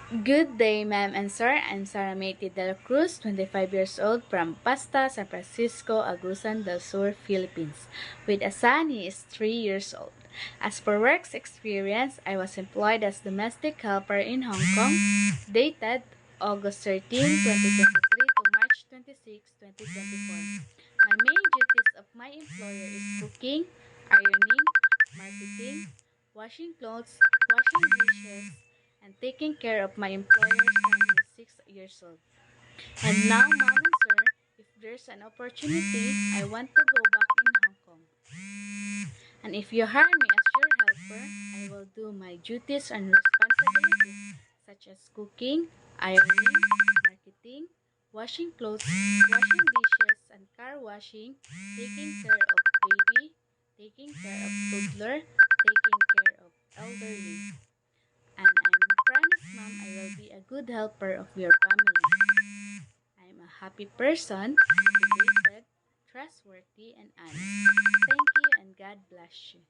Good day, ma'am and sir. I'm Sara Mayti Del Cruz, 25 years old, from Pasta, San Francisco, Agusan del Sur, Philippines. With a son, he is 3 years old. As for work's experience, I was employed as domestic helper in Hong Kong, dated August 13, 2023 to March 26, 2024. My main duties of my employer is cooking, ironing, marketing, washing clothes, washing dishes, and taking care of my employer's son who is 6 years old. And now, mom and sir, if there's an opportunity, I want to go back in Hong Kong. And if you hire me as your helper, I will do my duties and responsibilities such as cooking, ironing, marketing, washing clothes, washing dishes, and car washing, taking care of baby, taking care of toddler, taking care of elderly. And I'm promise, mom, I will be a good helper of your family. I'm a happy person, motivated, trustworthy, and honest. Thank you and God bless you.